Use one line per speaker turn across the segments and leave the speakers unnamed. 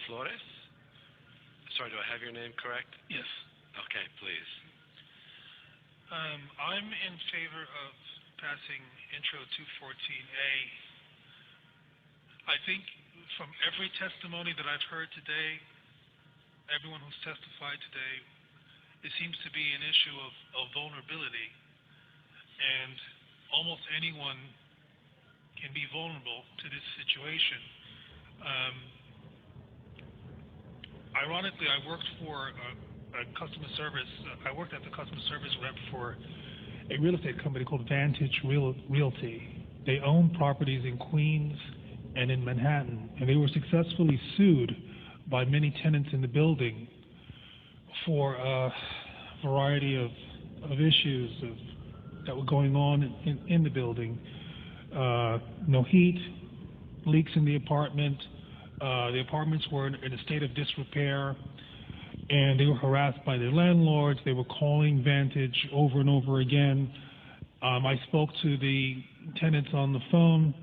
Flores? Sorry, do I have your name correct?
Yes.
Okay, please.
I'm in favor of passing Intro 214A. I think from every testimony that I've heard today, everyone who's testified today, it seems to be an issue of vulnerability. And almost anyone can be vulnerable to this situation. Ironically, I worked for a customer service. I worked as a customer service rep for a real estate company called Vantage Realty. They own properties in Queens and in Manhattan, and they were successfully sued by many tenants in the building for a variety of issues that were going on in the building. No heat, leaks in the apartment. The apartments were in a state of disrepair, and they were harassed by their landlords. They were calling Vantage over and over again. I spoke to the tenants on the phone,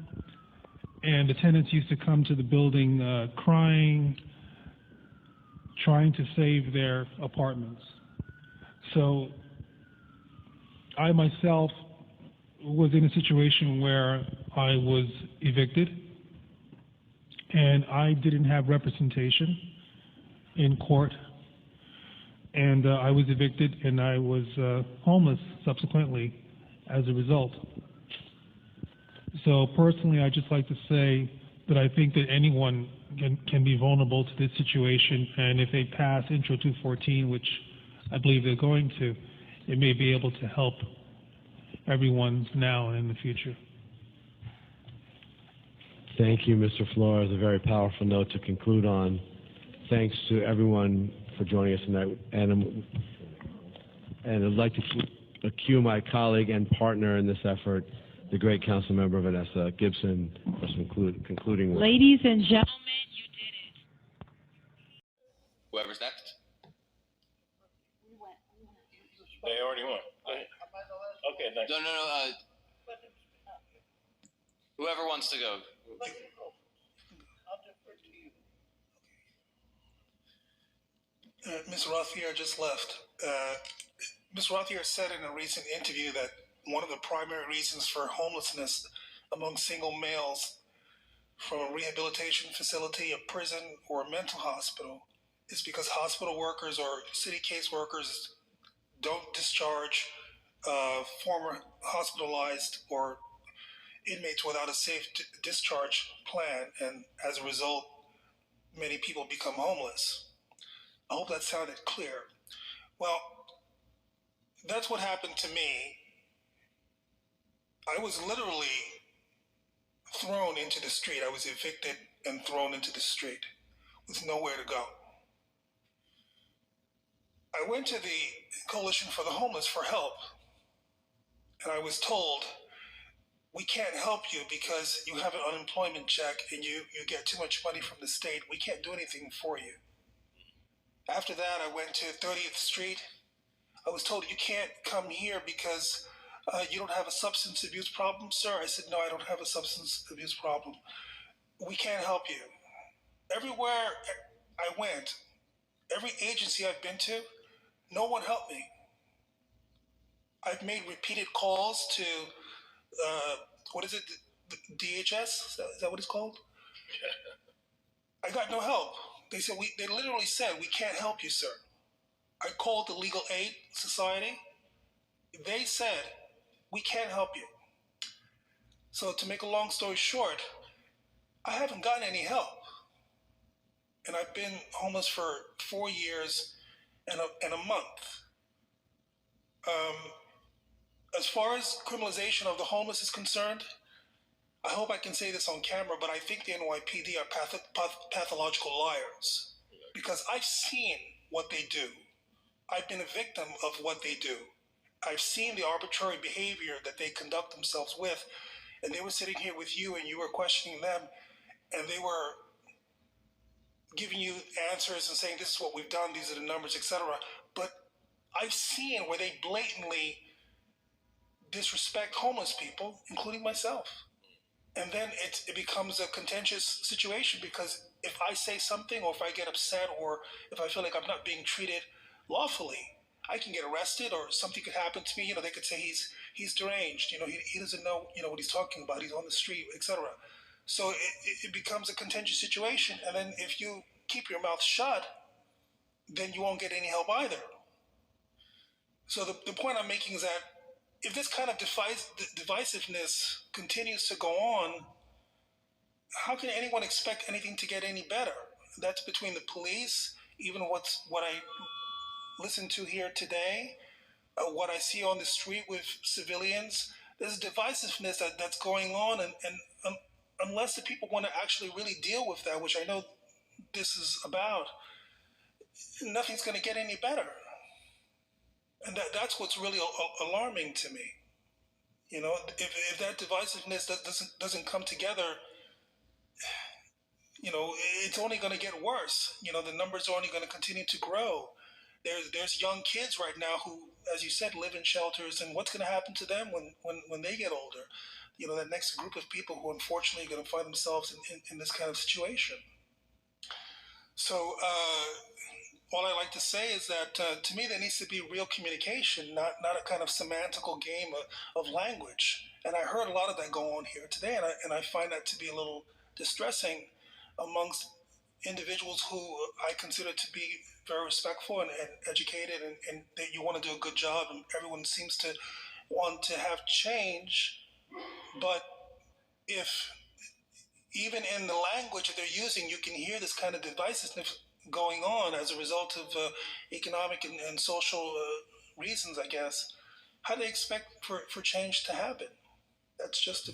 and the tenants used to come to the building crying, trying to save their apartments. So I myself was in a situation where I was evicted, and I didn't have representation in court, and I was evicted, and I was homeless subsequently as a result. So personally, I'd just like to say that I think that anyone can be vulnerable to this situation, and if they pass Intro 214, which I believe they're going to, it may be able to help everyone now and in the future.
Thank you, Mr. Flores. A very powerful note to conclude on. Thanks to everyone for joining us tonight. And I'd like to cue my colleague and partner in this effort, the great council member Vanessa Gibson, for some concluding words.
Ladies and gentlemen, you did it.
Whoever's next.
They already won. Okay, next.
No. Whoever wants to go.
Ms. Rothier just left. Ms. Rothier said in a recent interview that one of the primary reasons for homelessness among single males from a rehabilitation facility, a prison, or a mental hospital is because hospital workers or city case workers don't discharge former hospitalized or inmates without a safe discharge plan, and as a result, many people become homeless. I hope that sounded clear. Well, that's what happened to me. I was literally thrown into the street. I was evicted and thrown into the street with nowhere to go. I went to the Coalition for the Homeless for help, and I was told, we can't help you because you have an unemployment check and you get too much money from the state. We can't do anything for you. After that, I went to 30th Street. I was told, you can't come here because you don't have a substance abuse problem, sir. I said, no, I don't have a substance abuse problem. We can't help you. Everywhere I went, every agency I've been to, no one helped me. I've made repeated calls to, what is it, the DHS? Is that what it's called? I got no help. They said, they literally said, we can't help you, sir. I called the Legal Aid Society. They said, we can't help you. So to make a long story short, I haven't gotten any help. And I've been homeless for 4 years and a month. As far as criminalization of the homeless is concerned, I hope I can say this on camera, but I think the NYPD are pathological liars, because I've seen what they do. I've been a victim of what they do. I've seen the arbitrary behavior that they conduct themselves with, and they were sitting here with you and you were questioning them, and they were giving you answers and saying, this is what we've done, these are the numbers, etc. But I've seen where they blatantly disrespect homeless people, including myself.
And then it becomes a contentious situation because if I say something or if I get upset or if I feel like I'm not being treated lawfully, I can get arrested or something could happen to me. You know, they could say he's deranged. You know, he doesn't know, you know, what he's talking about. He's on the street, etc. So it becomes a contentious situation. And then if you keep your mouth shut, then you won't get any help either. So the point I'm making is that if this kind of divisiveness continues to go on, how can anyone expect anything to get any better? That's between the police, even what I listened to here today, what I see on the street with civilians. There's divisiveness that's going on, and unless the people want to actually really deal with that, which I know this is about, nothing's going to get any better. And that's what's really alarming to me. You know, if that divisiveness doesn't come together, you know, it's only going to get worse. You know, the numbers are only going to continue to grow. There's young kids right now who, as you said, live in shelters, and what's going to happen to them when they get older? You know, that next group of people who unfortunately are going to find themselves in this kind of situation. So all I like to say is that to me there needs to be real communication, not a kind of semantical game of language. And I heard a lot of that go on here today, and I find that to be a little distressing amongst individuals who I consider to be very respectful and educated, and that you want to do a good job, and everyone seems to want to have change. But if even in the language that they're using, you can hear this kind of divisiveness going on as a result of economic and social reasons, I guess. How do they expect for change to happen? That's just a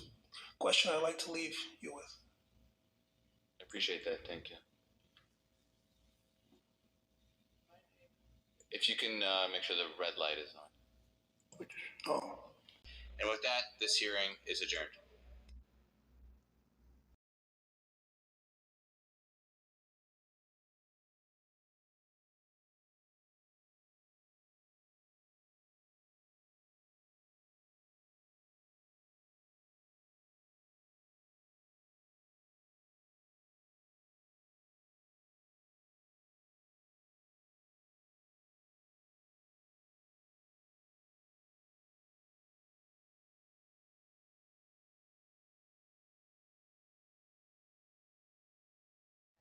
question I'd like to leave you with.
I appreciate that. Thank you. If you can make sure the red light is on.
Oh.
And with that, this hearing is adjourned.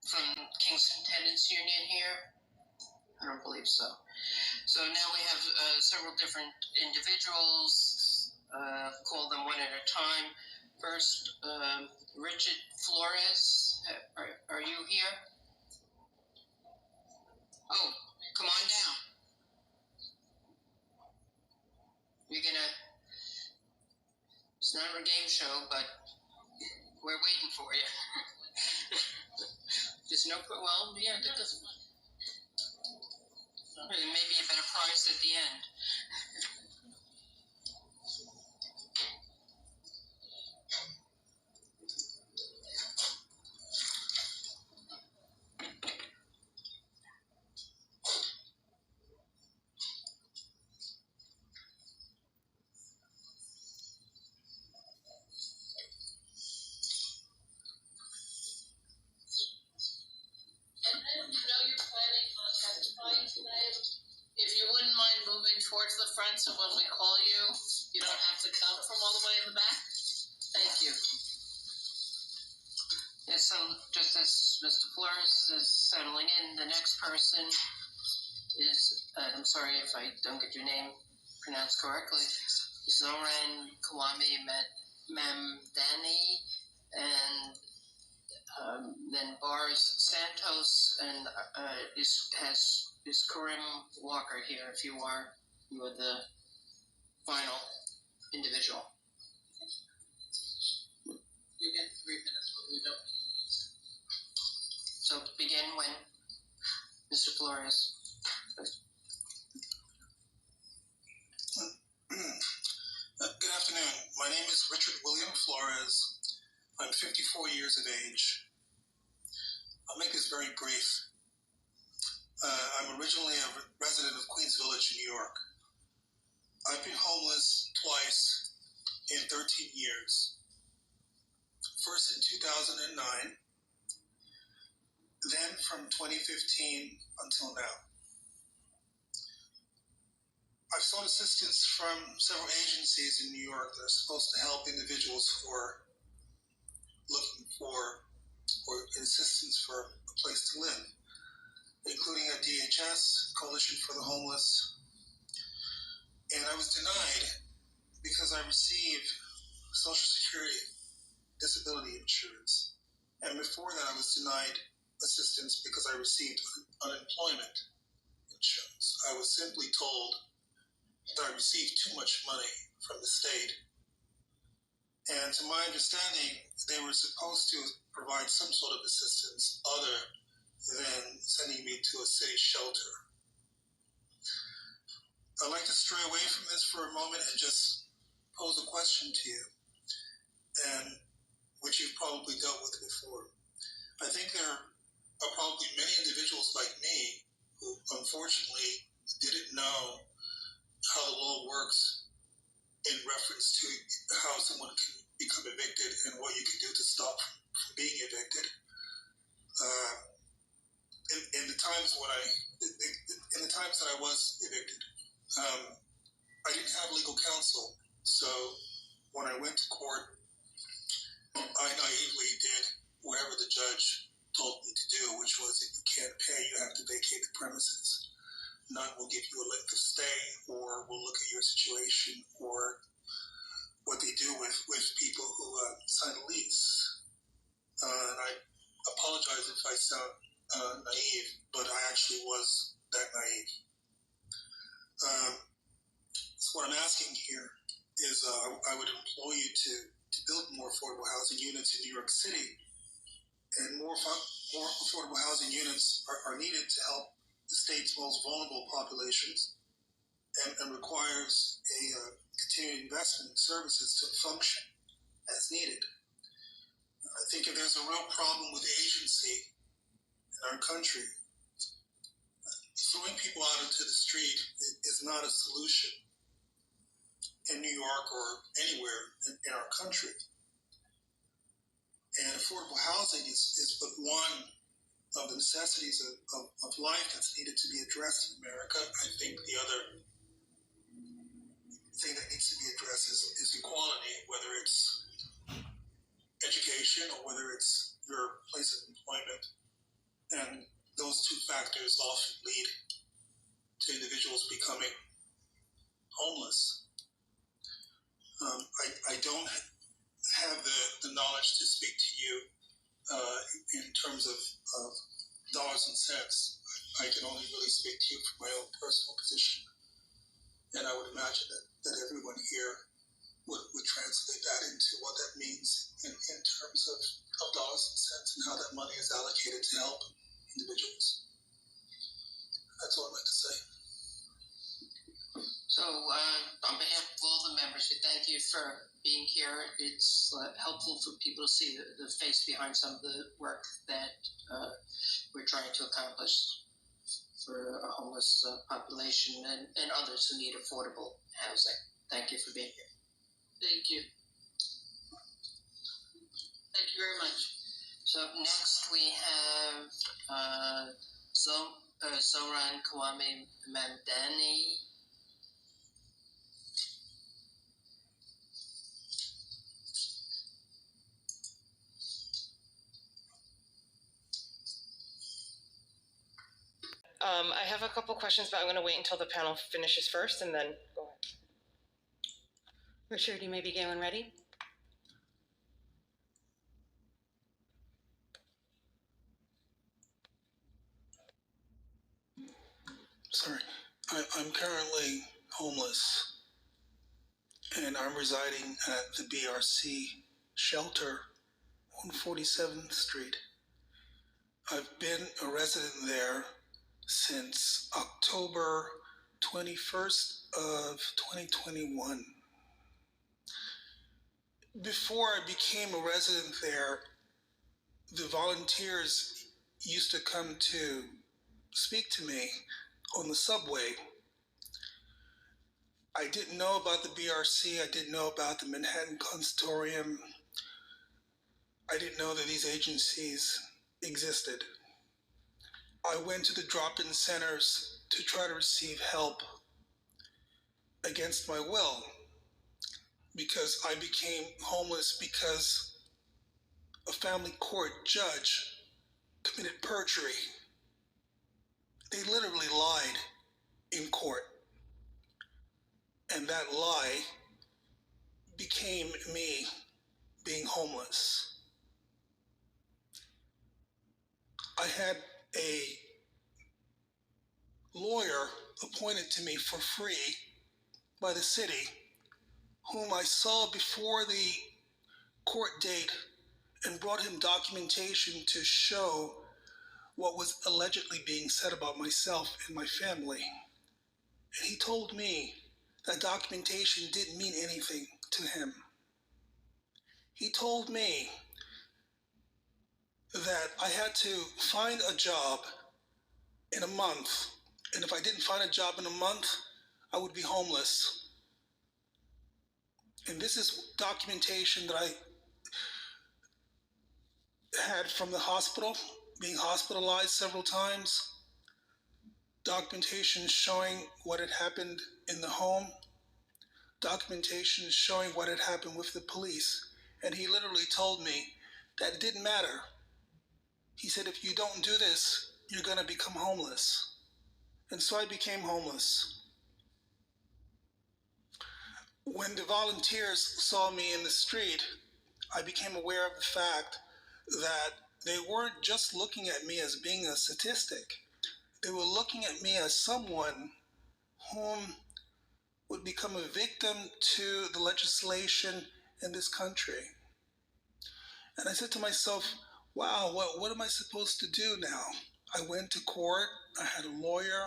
From Kingston Tenants Union here? I don't believe so. So now we have several different individuals. Call them one at a time. First, Richard Flores. Are you here? Oh, come on down. You're gonna. It's not a game show, but we're waiting for you. There's no. Well, yeah, that doesn't. Maybe a better price at the end. If you wouldn't mind moving towards the front so when we call you, you don't have to come from all the way in the back. Thank you. Yeah, so just as Mr. Flores is settling in, the next person is, I'm sorry if I don't get your name pronounced correctly, Zoran Kwame Mamdani, and then Boris Santos, and is Karim Walker here if you are the final individual. You get 3 minutes, but we don't need these. So begin when Mr. Flores.
Good afternoon. My name is Richard William Flores. I'm 54 years of age. I'll make this very brief. I'm originally a resident of Queens Village, New York. I've been homeless twice in 13 years. first in 2009, then from 2015 until now. I've sought assistance from several agencies in New York that are supposed to help individuals who are looking for or assistance for a place to live, including a DHS, Coalition for the Homeless. And I was denied because I received Social Security disability insurance. And before that, I was denied assistance because I received unemployment insurance. I was simply told that I received too much money from the state. And to my understanding, they were supposed to provide some sort of assistance other than sending me to a city shelter. I'd like to stray away from this for a moment and just pose a question to you, and which you've probably dealt with before. I think there are probably many individuals like me who unfortunately didn't know how the law works in reference to how someone can become evicted and what you can do to stop from being evicted. In the times that I was evicted, I didn't have legal counsel. So when I went to court, I naively did whatever the judge told me to do, which was if you can't pay, you have to vacate the premises. None will give you a length of stay, or will look at your situation, or what they do with people who sign a lease. And I apologize if I sound naive, but I actually was that naive. So what I'm asking here is I would implore you to build more affordable housing units in New York City, and more affordable housing units are needed to help the state's most vulnerable populations, and requires a continued investment in services to function as needed. I think if there's a real problem with agency in our country, throwing people out into the street is not a solution in New York or anywhere in our country. And affordable housing is but one of the necessities of life that's needed to be addressed in America. I think the other thing that needs to be addressed is equality, whether it's education or whether it's your place of employment. And those two factors often lead to individuals becoming homeless. I don't have the knowledge to speak to you in terms of dollars and cents. I can only really speak to you from my own personal position. And I would imagine that everyone here would translate that into what that means in terms of dollars and cents, and how that money is allocated to help individuals. That's all I'd like to say.
So, on behalf of all the members, we thank you for being here. It's helpful for people to see the face behind some of the work that we're trying to accomplish for a homeless population and others who need affordable housing. Thank you for being here. Thank you. Thank you very much. So next we have Zoran Kwame Mandani.
I have a couple questions, but I'm going to wait until the panel finishes first and then go ahead. Richard, you may begin when ready.
Sorry. I'm currently homeless, and I'm residing at the BRC shelter on 47th Street. I've been a resident there since October 21st of 2021. Before I became a resident there, the volunteers used to come to speak to me on the subway. I didn't know about the BRC. I didn't know about the Manhattan Consortium. I didn't know that these agencies existed. I went to the drop-in centers to try to receive help against my will because I became homeless because a family court judge committed perjury. They literally lied in court. And that lie became me being homeless. I had a lawyer appointed to me for free by the city, whom I saw before the court date and brought him documentation to show what was allegedly being said about myself and my family. And he told me that documentation didn't mean anything to him. He told me that I had to find a job in a month, and if I didn't find a job in a month, I would be homeless. And this is documentation that I had from the hospital, being hospitalized several times, documentation showing what had happened in the home, documentation showing what had happened with the police. And he literally told me that it didn't matter. He said, if you don't do this, you're going to become homeless. And so I became homeless. When the volunteers saw me in the street, I became aware of the fact that they weren't just looking at me as being a statistic. They were looking at me as someone whom would become a victim to the legislation in this country. And I said to myself, wow, what am I supposed to do now? I went to court, I had a lawyer,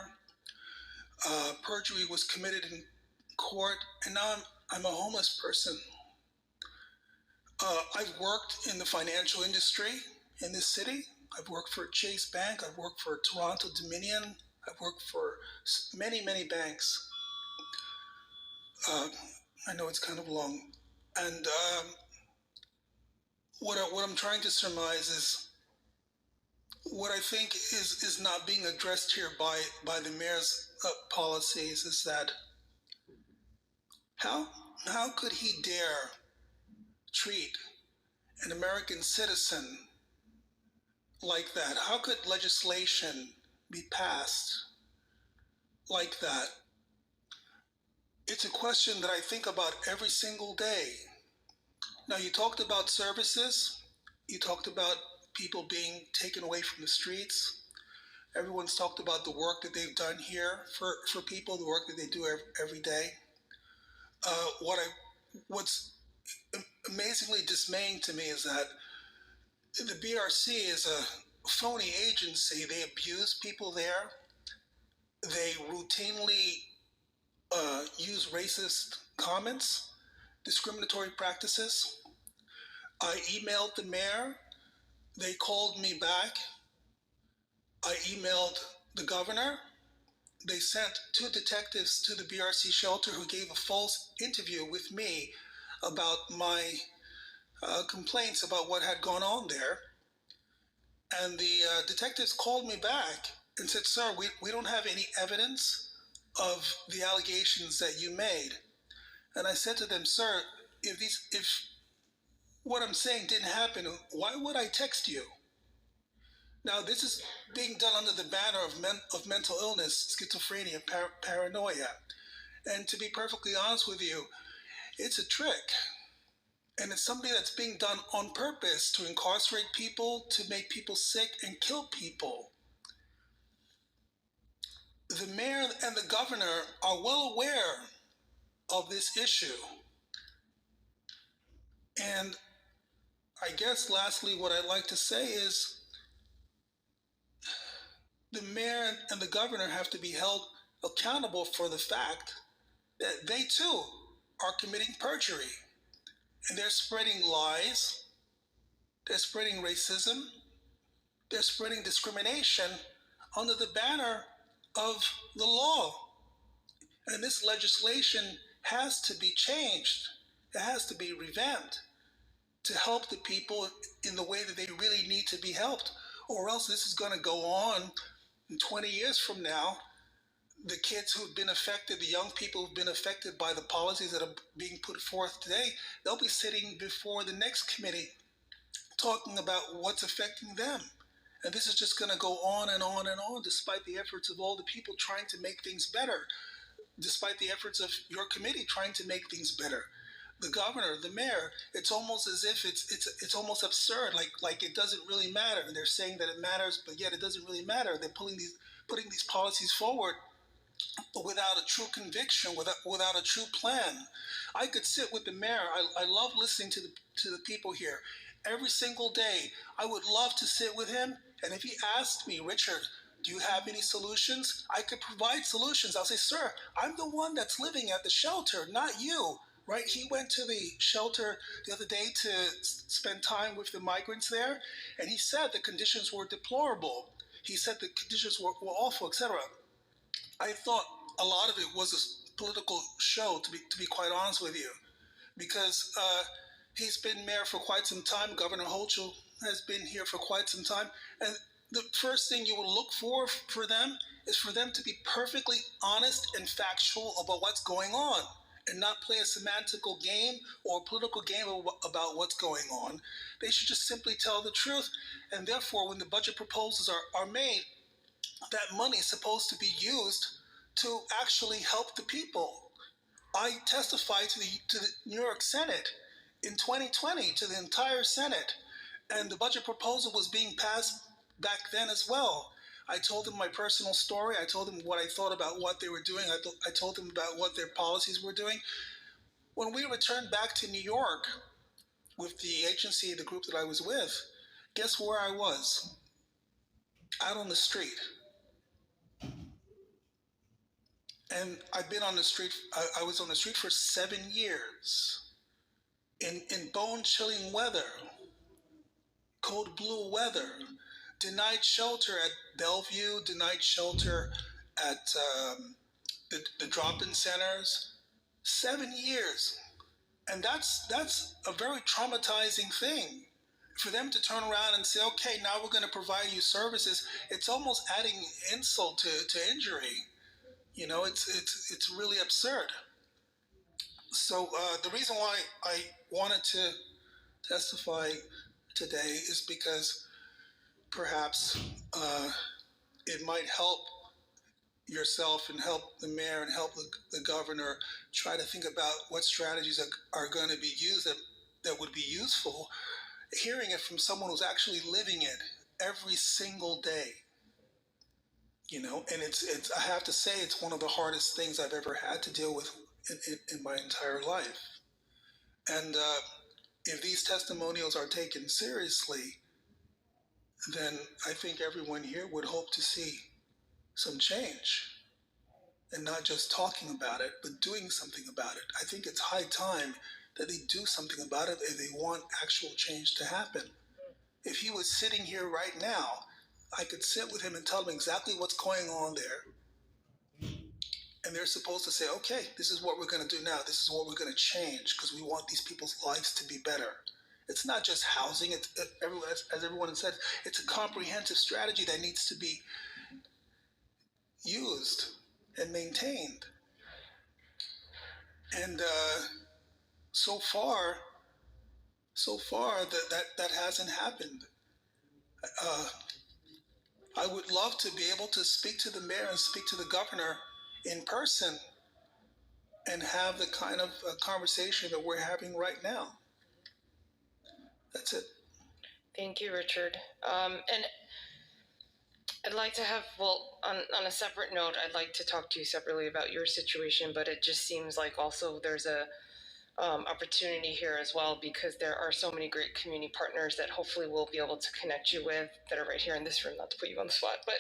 perjury was committed in court, and now I'm a homeless person. I've worked in the financial industry in this city. I've worked for Chase Bank, I've worked for Toronto Dominion, I've worked for many, many banks. I know it's kind of long. And what I'm trying to surmise is what I think is not being addressed here by the mayor's policies is that how could he dare treat an American citizen like that? How could legislation be passed like that? It's a question that I think about every single day. Now, you talked about services. You talked about people being taken away from the streets. Everyone's talked about the work that they've done here for people, the work that they do every day. What's amazingly dismaying to me is that the BRC is a phony agency. They abuse people there. They routinely use racist comments, discriminatory practices. I emailed the mayor. They called me back. I emailed the governor. They sent 2 detectives to the BRC shelter who gave a false interview with me about my complaints about what had gone on there. And the detectives called me back and said, sir, we don't have any evidence of the allegations that you made. And I said to them, sir, if what I'm saying didn't happen, why would I text you? Now, this is being done under the banner of mental illness, schizophrenia, paranoia. And to be perfectly honest with you, it's a trick. And it's something that's being done on purpose to incarcerate people, to make people sick and kill people. The mayor and the governor are well aware of this issue. And I guess lastly, what I'd like to say is the mayor and the governor have to be held accountable for the fact that they too are committing perjury. And they're spreading lies, they're spreading racism, they're spreading discrimination under the banner of the law. And this legislation has to be changed. It has to be revamped to help the people in the way that they really need to be helped, or else this is going to go on. In 20 years from now, the kids who've been affected, the young people who've been affected by the policies that are being put forth today, they'll be sitting before the next committee talking about what's affecting them. And this is just going to go on and on and on, despite the efforts of all the people trying to make things better, despite the efforts of your committee trying to make things better. The governor, the mayor, it's almost as if it's almost absurd, like it doesn't really matter. And they're saying that it matters, but yet it doesn't really matter. They're putting these policies forward without a true conviction, without a true plan. I could sit with the mayor. I love listening to the people here. Every single day, I would love to sit with him. And if he asked me, Richard, do you have any solutions? I could provide solutions. I'll say, sir, I'm the one that's living at the shelter, not you. Right? He went to the shelter the other day to spend time with the migrants there, and he said the conditions were deplorable. He said the conditions were awful, etc. I thought a lot of it was a political show, to be quite honest with you, because he's been mayor for quite some time. Governor Hochul has been here for quite some time, and the first thing you will look for them is for them to be perfectly honest and factual about what's going on, and not play a semantical game or a political game about what's going on. They should just simply tell the truth, and therefore, when the budget proposals are made, that money is supposed to be used to actually help the people. I testified to the New York Senate in 2020, to the entire Senate, and the budget proposal was being passed back then as well. I told them my personal story. I told them what I thought about what they were doing. I told them about what their policies were doing. When we returned back to New York with the agency, the group that I was with, guess where I was? Out on the street. And I've been on the street, I was on the street for 7 years in bone-chilling weather, cold blue weather, denied shelter at Bellevue, denied shelter at the drop-in centers, 7 years. And that's a very traumatizing thing. For them to turn around and say, okay, now we're going to provide you services, it's almost adding insult to injury. You know, it's really absurd. So the reason why I wanted to testify today is because perhaps it might help yourself and help the mayor and help the governor try to think about what strategies are going to be used that would be useful. Hearing it from someone who's actually living it every single day. You know, and it's I have to say it's one of the hardest things I've ever had to deal with in my entire life. And if these testimonials are taken seriously, then I think everyone here would hope to see some change, and not just talking about it, but doing something about it. I think it's high time that they do something about it if they want actual change to happen. If he was sitting here right now, I could sit with him and tell him exactly what's going on there. And they're supposed to say, okay, this is what we're going to do now. This is what we're going to change because we want these people's lives to be better. It's not just housing. It's, as everyone said, it's a comprehensive strategy that needs to be used and maintained. And so far that hasn't happened. I would love to be able to speak to the mayor and speak to the governor in person and have the kind of conversation that we're having right now. That's it.
Thank you, Richard. And I'd like to have, well, on a separate note, I'd like to talk to you separately about your situation, but it just seems like also there's a opportunity here as well, because there are so many great community partners that hopefully we'll be able to connect you with that are right here in this room, not to put you on the spot, but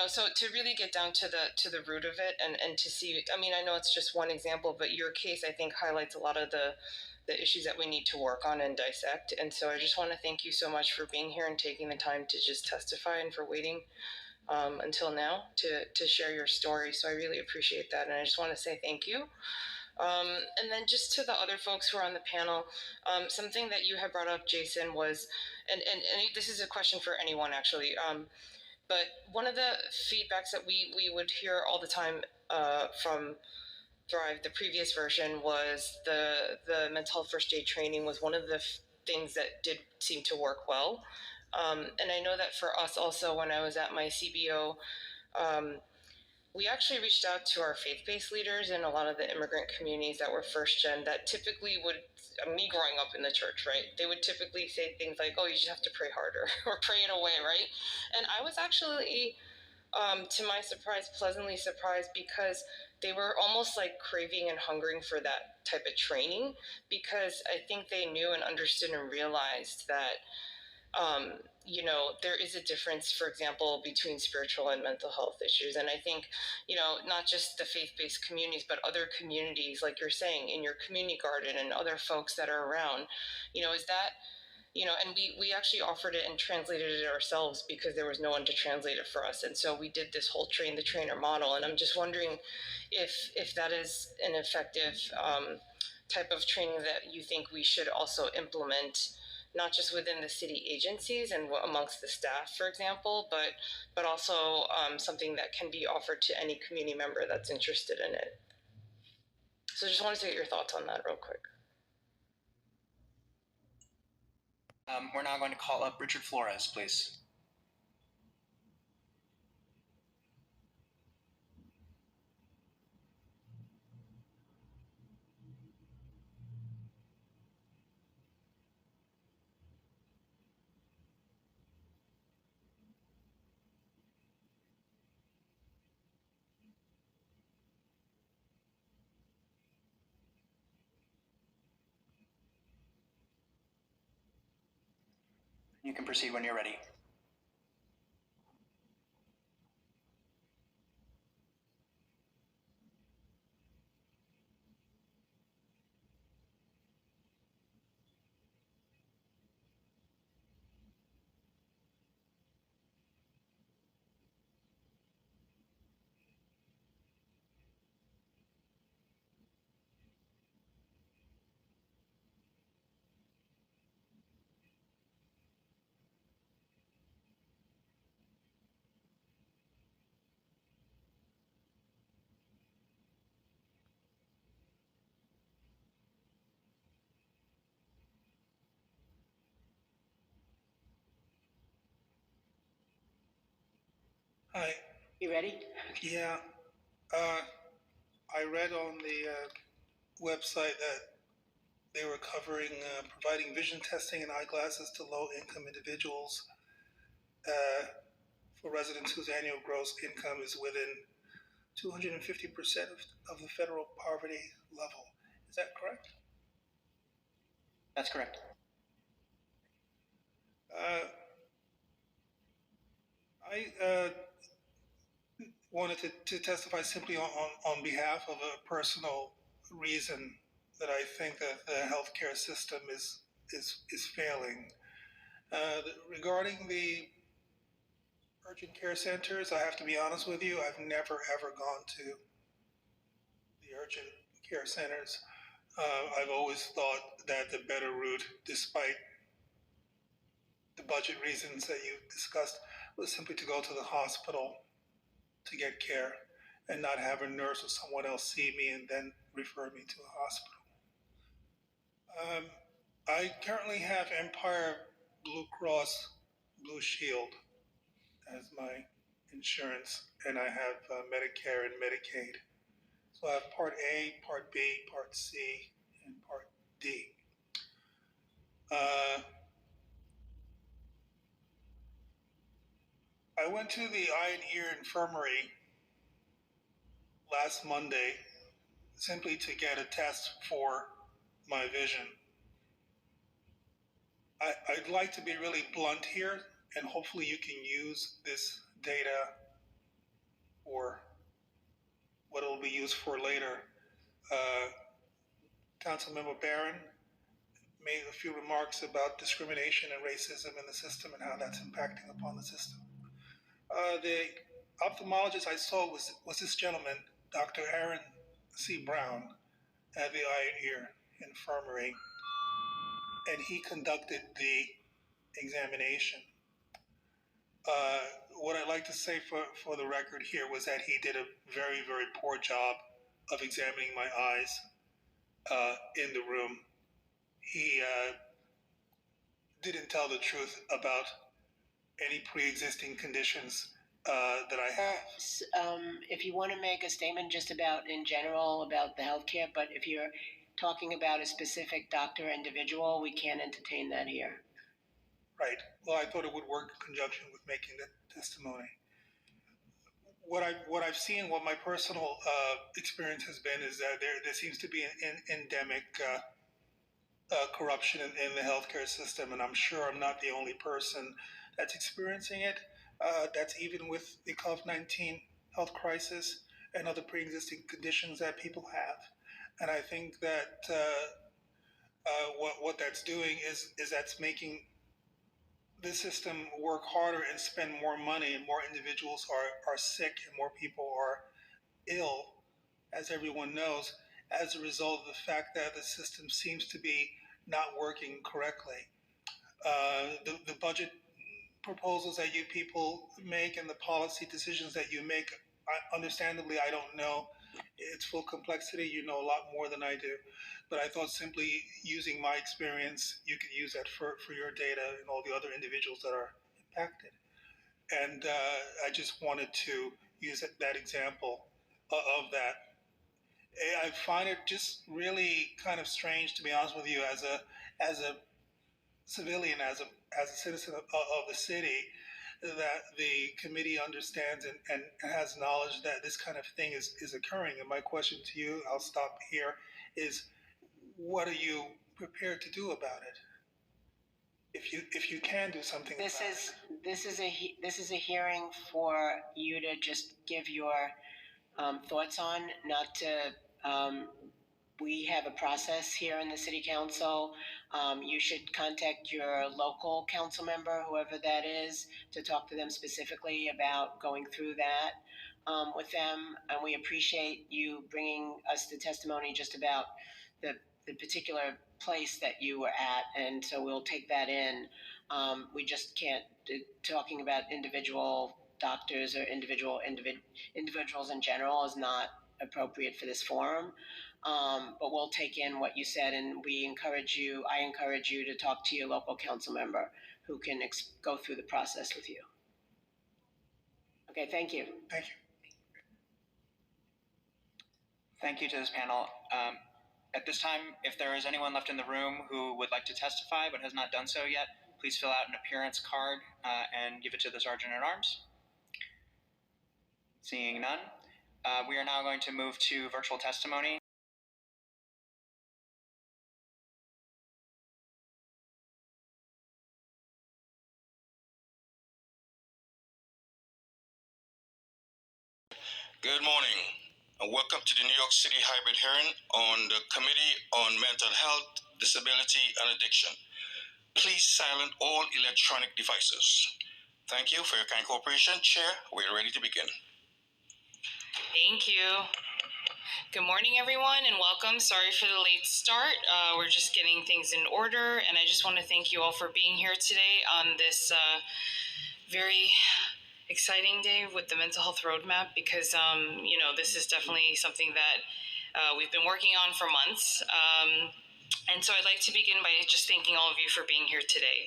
so to really get down to the root of it and to see, I mean, I know it's just one example, but your case I think highlights a lot of the issues that we need to work on and dissect. And so I just want to thank you so much for being here and taking the time to just testify and for waiting until now to share your story. So I really appreciate that. And I just want to say thank you. And then just to the other folks who are on the panel, something that you had brought up, Jason, was, and this is a question for anyone actually, but one of the feedbacks that we would hear all the time from Thrive, the previous version, was the mental health first aid training was one of the things that did seem to work well. And I know that for us also, when I was at my CBO, we actually reached out to our faith-based leaders in a lot of the immigrant communities that were first gen that typically would, me growing up in the church, right? They would typically say things like, oh, you just have to pray harder or pray it away, right? And I was actually, to my surprise, pleasantly surprised because they were almost like craving and hungering for that type of training, because I think they knew and understood and realized that there is a difference, for example, between spiritual and mental health issues. And I think, not just the faith-based communities, but other communities, like you're saying, in your community garden and other folks that are around, is that, and we actually offered it and translated it ourselves because there was no one to translate it for us. And so we did this whole train the trainer model. And I'm just wondering if that is an effective type of training that you think we should also implement, not just within the city agencies and amongst the staff, for example, but also something that can be offered to any community member that's interested in it. So just wanted to get your thoughts on that real quick.
We're now going to call up Richard Flores, please. You can proceed when you're ready.
Hi.
You ready?
Yeah. I read on the website that they were covering providing vision testing and eyeglasses to low-income individuals for residents whose annual gross income is within 250% of the federal poverty level. Is that correct?
That's correct.
I wanted to testify simply on behalf of a personal reason that I think that the healthcare system is failing. Regarding the urgent care centers, I have to be honest with you, I've never ever gone to the urgent care centers. I've always thought that the better route, despite the budget reasons that you discussed, was simply to go to the hospital to get care and not have a nurse or someone else see me and then refer me to a hospital. I currently have Empire Blue Cross Blue Shield as my insurance, and I have Medicare and Medicaid. So I have Part A, Part B, Part C, and Part D. I went to the eye and ear infirmary last Monday simply to get a test for my vision. I'd like to be really blunt here, and hopefully you can use this data for what it will be used for later. Councilmember Barron made a few remarks about discrimination and racism in the system and how that's impacting upon the system. The ophthalmologist I saw was this gentleman, Dr. Aaron C. Brown, at the Eye and Ear Infirmary, and he conducted the examination. What I'd like to say for the record here was that he did a very, very poor job of examining my eyes in the room. He didn't tell the truth about any pre-existing conditions that I have.
If you want to make a statement just about in general about the healthcare, but if you're talking about a specific doctor or individual, we can't entertain that here.
Right. Well, I thought it would work in conjunction with making the testimony. What I've seen, what my personal experience has been, is that there seems to be an endemic corruption in the healthcare system, and I'm sure I'm not the only person that's experiencing it. That's even with the COVID-19 health crisis and other pre-existing conditions that people have. And I think that what that's doing is that's making the system work harder and spend more money, and more individuals are sick and more people are ill, as everyone knows, as a result of the fact that the system seems to be not working correctly. The budget proposals that you people make and the policy decisions that you make, understandably, I don't know its full complexity. You know a lot more than I do. But I thought simply using my experience, you could use that for your data and all the other individuals that are impacted. And I just wanted to use that example of that. I find it just really kind of strange, to be honest with you, as a civilian, as a citizen of the city, that the committee understands and has knowledge that this kind of thing is occurring. And my question to you, I'll stop here, is what are you prepared to do about it? If you can do something about it.
This is a hearing for you to just give your thoughts on, not to. We have a process here in the city council. You should contact your local council member, whoever that is, to talk to them specifically about going through that with them. And we appreciate you bringing us the testimony just about the particular place that you were at, and so we'll take that in. We just can't, talking about individual doctors or individuals in general is not appropriate for this forum. But we'll take in what you said, and I encourage you to talk to your local council member who can go through the process with you. Okay, thank you.
Thank you.
Thank you to this panel. At this time, if there is anyone left in the room who would like to testify but has not done so yet, please fill out an appearance card and give it to the Sergeant at Arms. Seeing none, we are now going to move to virtual testimony.
Good morning, and welcome to the New York City hybrid hearing on the Committee on Mental Health, Disability, and Addiction. Please silence all electronic devices. Thank you for your kind cooperation. Chair, we are ready to begin.
Thank you. Good morning, everyone, and welcome. Sorry for the late start. We're just getting things in order, and I just want to thank you all for being here today on this very exciting day with the mental health roadmap, because this is definitely something that we've been working on for months. And so I'd like to begin by just thanking all of you for being here today.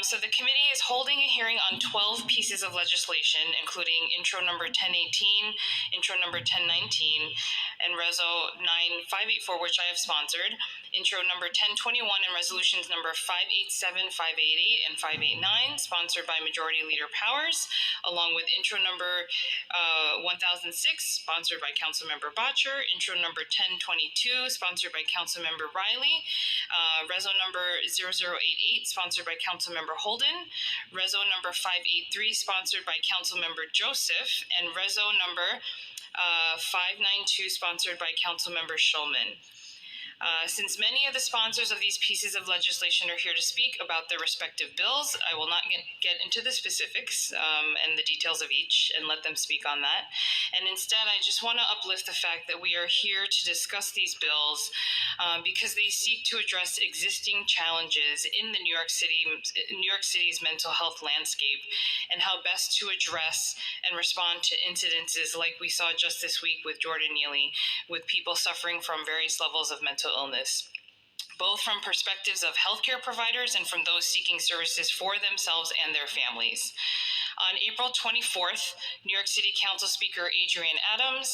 So the committee is holding a hearing on 12 pieces of legislation, including Intro number 1018, Intro number 1019, and Reso 9584, which I have sponsored, Intro number 1021, and resolutions number 587, 588, and 589, sponsored by Majority Leader Powers, along with Intro number 1006, sponsored by Councilmember Botcher, Intro number 1022, sponsored by Councilmember Riley, Reso number 0088, sponsored by Councilmember Holden, Reso number 583, sponsored by Councilmember Joseph, and Reso number 592, sponsored by Councilmember Shulman. Since many of the sponsors of these pieces of legislation are here to speak about their respective bills, I will not get into the specifics and the details of each and let them speak on that. And instead, I just want to uplift the fact that we are here to discuss these bills because they seek to address existing challenges in the New York City's mental health landscape and how best to address and respond to incidences like we saw just this week with Jordan Neely, with people suffering from various levels of mental illness, both from perspectives of healthcare providers and from those seeking services for themselves and their families. On April 24th, New York City Council Speaker Adrienne Adams,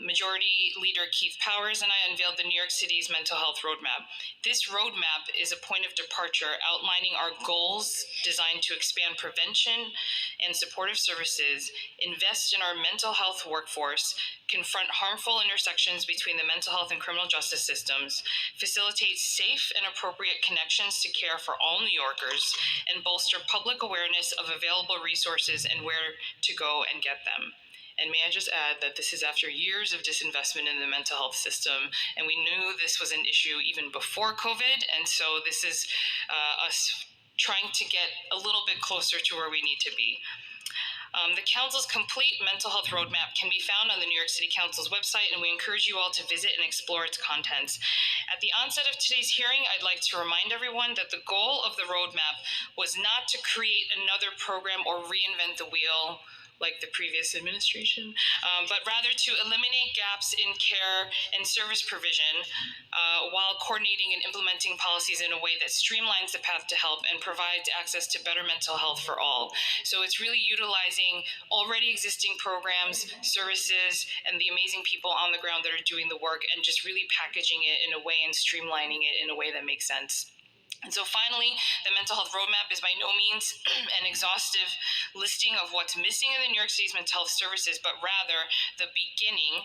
Majority Leader Keith Powers, and I unveiled the New York City's mental health roadmap. This roadmap is a point of departure outlining our goals designed to expand prevention and supportive services, invest in our mental health workforce, confront harmful intersections between the mental health and criminal justice systems, facilitate safe and appropriate connections to care for all New Yorkers, and bolster public awareness of available resources and where to go and get them. And may I just add that this is after years of disinvestment in the mental health system, and we knew this was an issue even before COVID, and so this is us trying to get a little bit closer to where we need to be. The Council's complete mental health roadmap can be found on the New York City Council's website, and we encourage you all to visit and explore its contents. At the onset of today's hearing, I'd like to remind everyone that the goal of the roadmap was not to create another program or reinvent the wheel like the previous administration, but rather to eliminate gaps in care and service provision while coordinating and implementing policies in a way that streamlines the path to help and provides access to better mental health for all. So it's really utilizing already existing programs, services, and the amazing people on the ground that are doing the work and just really packaging it in a way and streamlining it in a way that makes sense. And so finally, the mental health roadmap is by no means an exhaustive listing of what's missing in the New York City's mental health services, but rather the beginning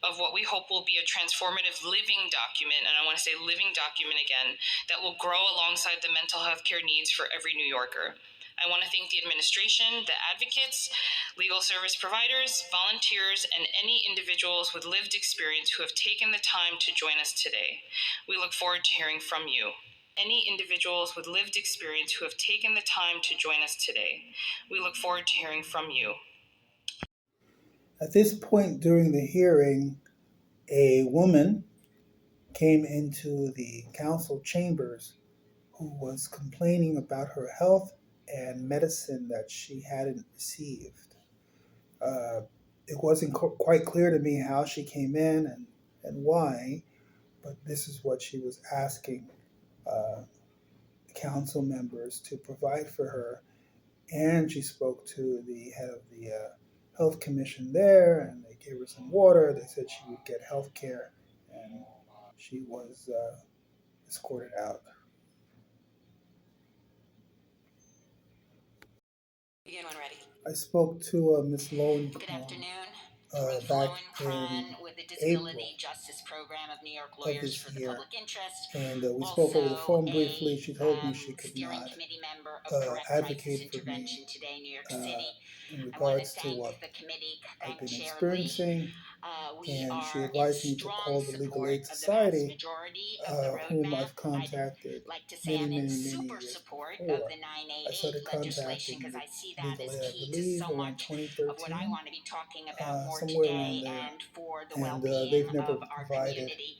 of what we hope will be a transformative living document, and I want to say living document again, that will grow alongside the mental health care needs for every New Yorker. I want to thank the administration, the advocates, legal service providers, volunteers, and any individuals with lived experience who have taken the time to join us today. We look forward to hearing from you. Any individuals with lived experience who have taken the time to join us today. We look forward to hearing from you.
At this point during the hearing, a woman came into the council chambers who was complaining about her health and medicine that she hadn't received. It wasn't quite clear to me how she came in and why, but this is what she was asking council members to provide for her. And she spoke to the head of the health commission there, and they gave her some water. They said she would get health care, and she was escorted out.
Begin when ready.
I spoke to Ms. Lowenkron.
Good afternoon.
Back
Lowenkron
in
with the Disability
April
Justice Program of New York
of
Lawyers
this
for the
year,
Public Interest.
and we spoke over the phone briefly. She told me she could
steering
not
committee member of Correct Crisis
advocate for me
Intervention today, New York City.
in
I want
regards
to
to
thank
what
the committee,
I've
thank
been
Chair
experiencing.
We
And she
are
advised
in
me to
strong
call the Legal
support
Aid
of the vast
Society,
majority of the
whom
roadmap.
I've contacted
I'd like to say I'm in super
years
support of
before.
the
I
988
started
legislation
contacting
because
the
I see that
Legal
as
Aid, I
key to
believe,
so
around
much
2013,
of what I want to be talking about more
somewhere
today
around there.
and for the
And
well-being
they've never
of our
provided
community.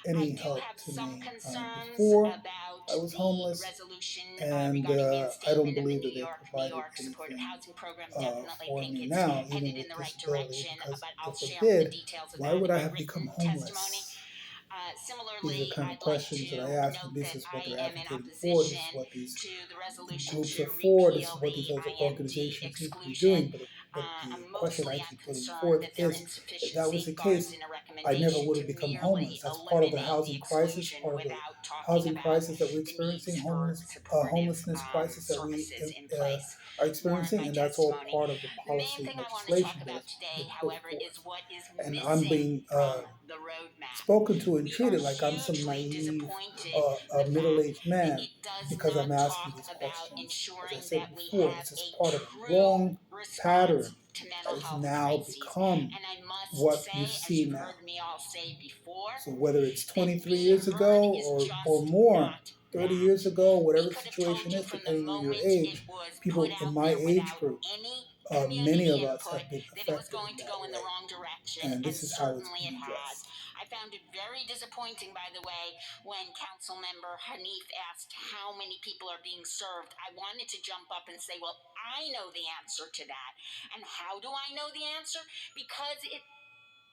any
I do
help
have
to
some
me
concerns
before
about
I was
the
homeless,
resolution
and
regarding
I don't
reinstatement of the
believe
New
that they
York
provided
Supportive
anything
Housing Program. Definitely
for
think
me
it's
now,
headed
even
in
with
the right
disability,
direction,
because
but I'll
if they
share the
did,
details of
why
that
would
in
I
my
have become
written testimony.
homeless? These are
Similarly,
kind of
I'd like
questions
to
that I ask, and
note
this
that
is what
I
they're
am in
advocating for. This is
opposition
what these
to the resolution
groups
to
are for. This is
repeal
what these
the
other
IMD
organizations need to be
exclusion.
doing. But the
I'm
question
mostly
I keep putting
concerned
forth
that there are
is, if
insufficient
that was the
safeguards
case,
in a
I never
recommendation
would
to
have become
merely
homeless. That's part of the
eliminate the
housing crisis,
exclusion
part of the
without talking
housing
about
crisis that we're
the needs
experiencing,
for supportive
homelessness crisis that we
services in place.
are
More in
experiencing,
my
and that's all
testimony.
part of the
The main
policy
thing I want to talk
legislation that
about
has
today,
been put
however,
forth.
is what is
And I'm
missing
being
from
spoken to and treated like I'm some naive, middle-aged man because I'm asking these questions. As I said before, this is part of a long pattern that has now become what you see now. So whether it's 23 years ago or more, 30 years ago, whatever the situation is, depending on your age, people in my age group, many of us have been affected in that way. And this is how it's being addressed.
I found it very disappointing, by the way, when Council Member Hanif asked how many people are being served. I wanted to jump up and say, well, I know the answer to that. And how do I know the answer? Because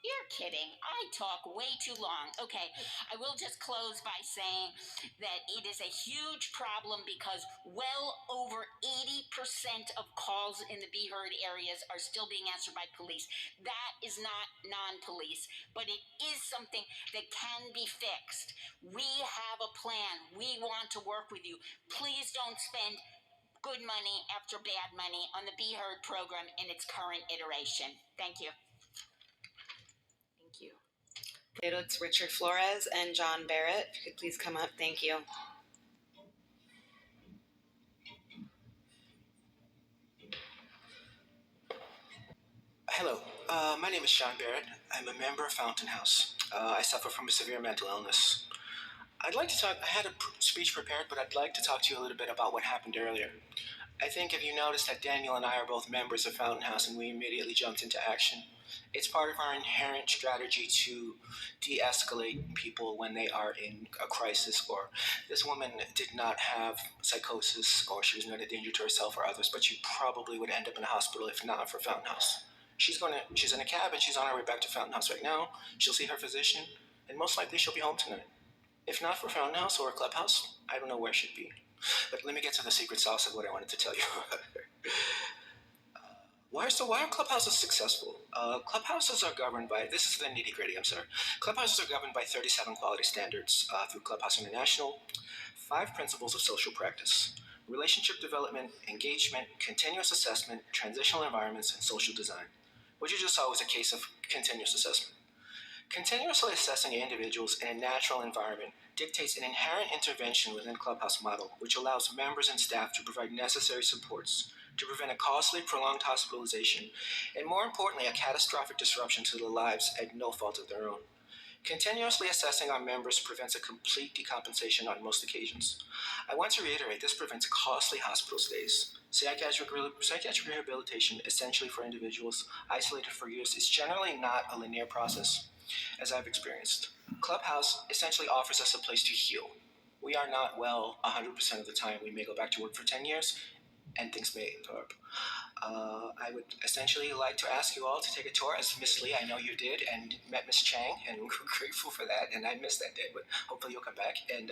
you're kidding. I talk way too long. Okay, I will just close by saying that it is a huge problem because well over 80% of calls in the Be Heard areas are still being answered by police. That is not non-police, but it is something that can be fixed. We have a plan. We want to work with you. Please don't spend good money after bad money on the Be Heard program in its current iteration. Thank you.
Thank you. It's Richard Flores and John Barrett. If you could please come up. Thank you.
Hello, my name is John Barrett. I'm a member of Fountain House. I suffer from a severe mental illness. I'd like to talk, I had a speech prepared, but I'd like to talk to you a little bit about what happened earlier. I think if you noticed that Daniel and I are both members of Fountain House and we immediately jumped into action. It's part of our inherent strategy to de-escalate people when they are in a crisis, or this woman did not have psychosis or she was not a danger to herself or others, but she probably would end up in a hospital if not for Fountain House. She's in a cab and she's on her way back to Fountain House right now. She'll see her physician and most likely she'll be home tonight. If not for Fountain House or a clubhouse, I don't know where she'd be. But let me get to the secret sauce of what I wanted to tell you. Why are clubhouses successful? Clubhouses are governed by, this is the nitty gritty, I'm sorry. Clubhouses are governed by 37 quality standards through Clubhouse International, 5 principles of social practice: relationship development, engagement, continuous assessment, transitional environments, and social design. What you just saw was a case of continuous assessment. Continuously assessing individuals in a natural environment dictates an inherent intervention within the Clubhouse model, which allows members and staff to provide necessary supports to prevent a costly, prolonged hospitalization, and more importantly, a catastrophic disruption to their lives at no fault of their own. Continuously assessing our members prevents a complete decompensation on most occasions. I want to reiterate, this prevents costly hospital stays. Psychiatric rehabilitation, essentially for individuals isolated for years, is generally not a linear process, as I've experienced. Clubhouse essentially offers us a place to heal. We are not well 100% of the time. We may go back to work for 10 years, and things may improve. I would essentially like to ask you all to take a tour, as Miss Lee, I know you did, and met Miss Chang, and we're grateful for that, and I missed that day, but hopefully you'll come back. And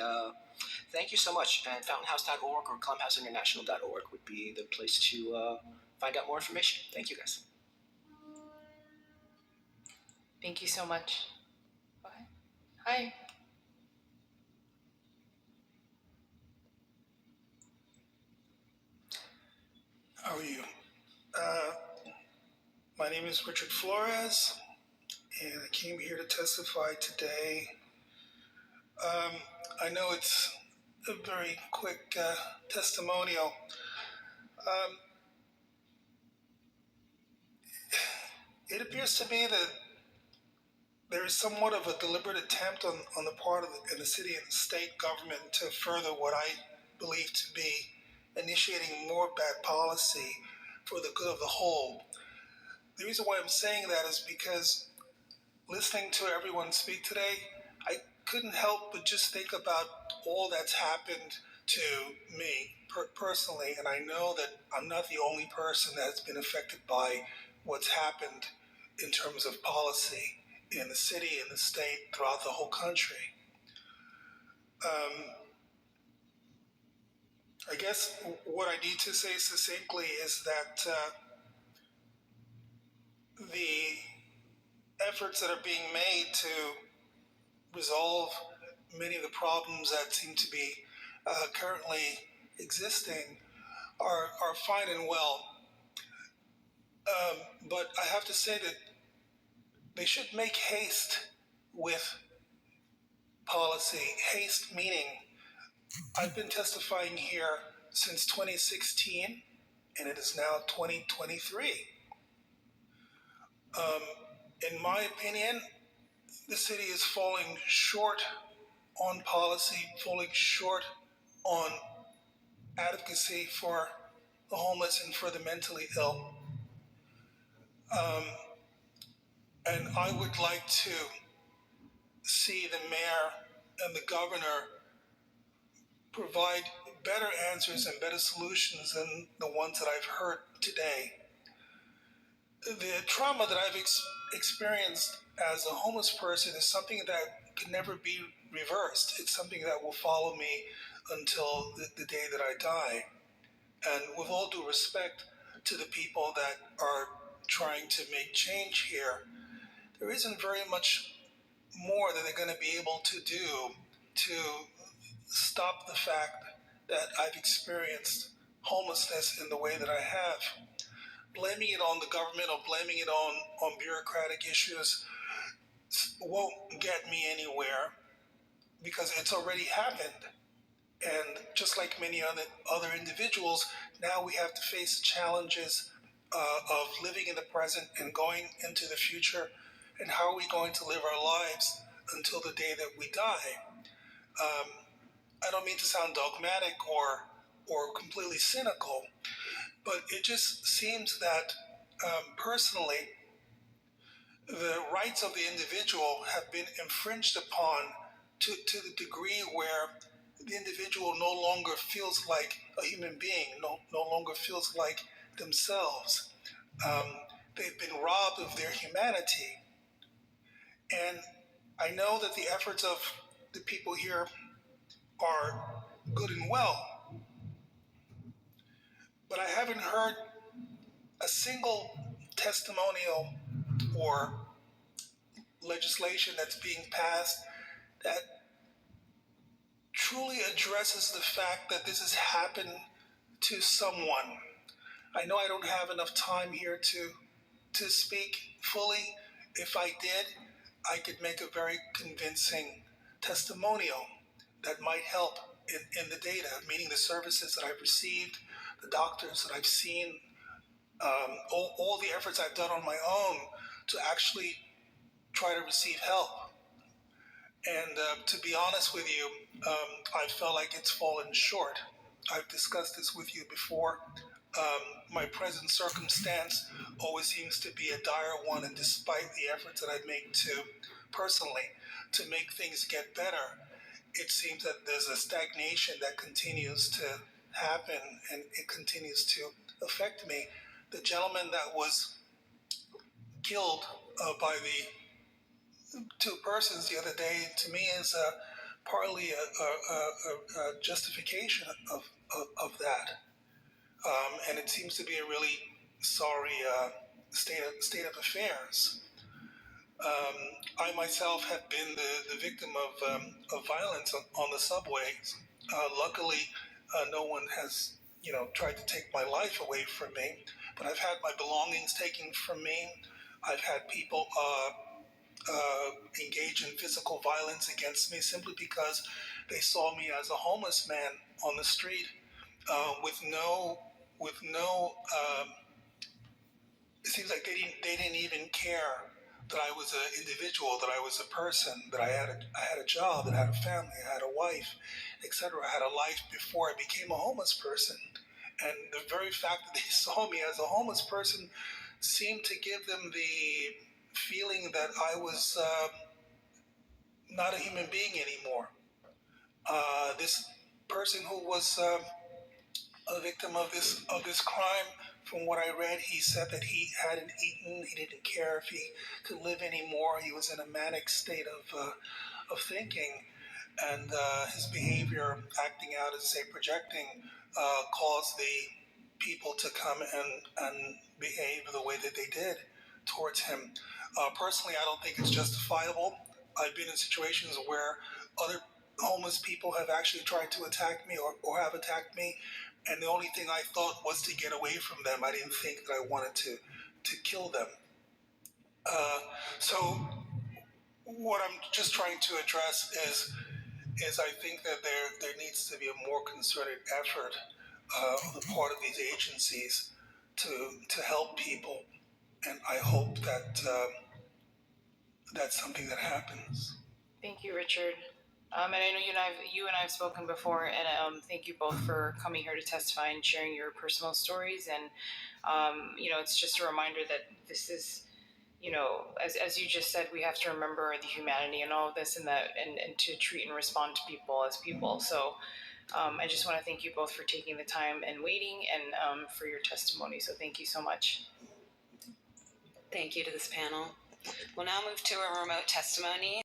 thank you so much. And fountainhouse.org or clubhouseinternational.org would be the place to find out more information. Thank you, guys.
Thank you so much. Hi.
How are you? My name is Richard Flores, and I came here to testify today. I know it's a very quick testimonial. It appears to me that there is somewhat of a deliberate attempt on the part of the city and state government to further what I believe to be initiating more bad policy for the good of the whole. The reason why I'm saying that is because listening to everyone speak today, I couldn't help but just think about all that's happened to me personally, and I know that I'm not the only person that's been affected by what's happened in terms of policy in the city, in the state, throughout the whole country. I guess what I need to say succinctly is that the efforts that are being made to resolve many of the problems that seem to be currently existing are fine and well. But I have to say that they should make haste with policy. Haste meaning I've been testifying here since 2016, and it is now 2023. In my opinion, the city is falling short on policy, falling short on advocacy for the homeless and for the mentally ill. And I would like to see the mayor and the governor provide better answers and better solutions than the ones that I've heard today. The trauma that I've experienced as a homeless person is something that can never be reversed. It's something that will follow me until the day that I die. And with all due respect to the people that are trying to make change here, there isn't very much more that they're going to be able to do to stop the fact that I've experienced homelessness in the way that I have. Blaming it on the government or blaming it on bureaucratic issues won't get me anywhere because it's already happened. And just like many other individuals, now we have to face challenges of living in the present and going into the future. And how are we going to live our lives until the day that we die? I don't mean to sound dogmatic or completely cynical, but it just seems that personally, the rights of the individual have been infringed upon to the degree where the individual no longer feels like a human being, no longer feels like themselves. They've been robbed of their humanity. And I know that the efforts of the people here are good and well, but I haven't heard a single testimonial or legislation that's being passed that truly addresses the fact that this has happened to someone. I know I don't have enough time here to speak fully. If I did, I could make a very convincing testimonial that might help in the data, meaning the services that I've received, the doctors that I've seen, all the efforts I've done on my own to actually try to receive help. And to be honest with you, I felt like it's fallen short. I've discussed this with you before. My present circumstance always seems to be a dire one, and despite the efforts that I make personally to make things get better, it seems that there's a stagnation that continues to happen, and it continues to affect me. The gentleman that was killed by the two persons the other day, to me, is partly a justification of that. And it seems to be a really sorry state of affairs. I myself have been the victim of violence on the subways. Luckily, no one has, tried to take my life away from me. But I've had my belongings taken from me. I've had people engage in physical violence against me simply because they saw me as a homeless man on the street with no. It seems like they didn't even care that I was an individual, that I was a person, that I had a job, that I had a family, I had a wife, etc. I had a life before I became a homeless person. And the very fact that they saw me as a homeless person seemed to give them the feeling that I was not a human being anymore. This person who was a victim of this crime, from what I read, he said that he hadn't eaten, he didn't care if he could live anymore. He was in a manic state of thinking, and his behavior, acting out, as I say, projecting, caused the people to come and behave the way that they did towards him. Personally, I don't think it's justifiable. I've been in situations where other homeless people have actually tried to attack me or have attacked me, and the only thing I thought was to get away from them. I didn't think that I wanted to kill them. So what I'm just trying to address is I think that there needs to be a more concerted effort on the part of these agencies to help people, and I hope that that's something that happens.
Thank you, Richard. And I know you and I have spoken before, and thank you both for coming here to testify and sharing your personal stories. And it's just a reminder that this is, as you just said, we have to remember the humanity in all of this, and to treat and respond to people as people. So I just want to thank you both for taking the time and waiting, and for your testimony. So thank you so much.
Thank you to this panel. We'll now move to a remote testimony.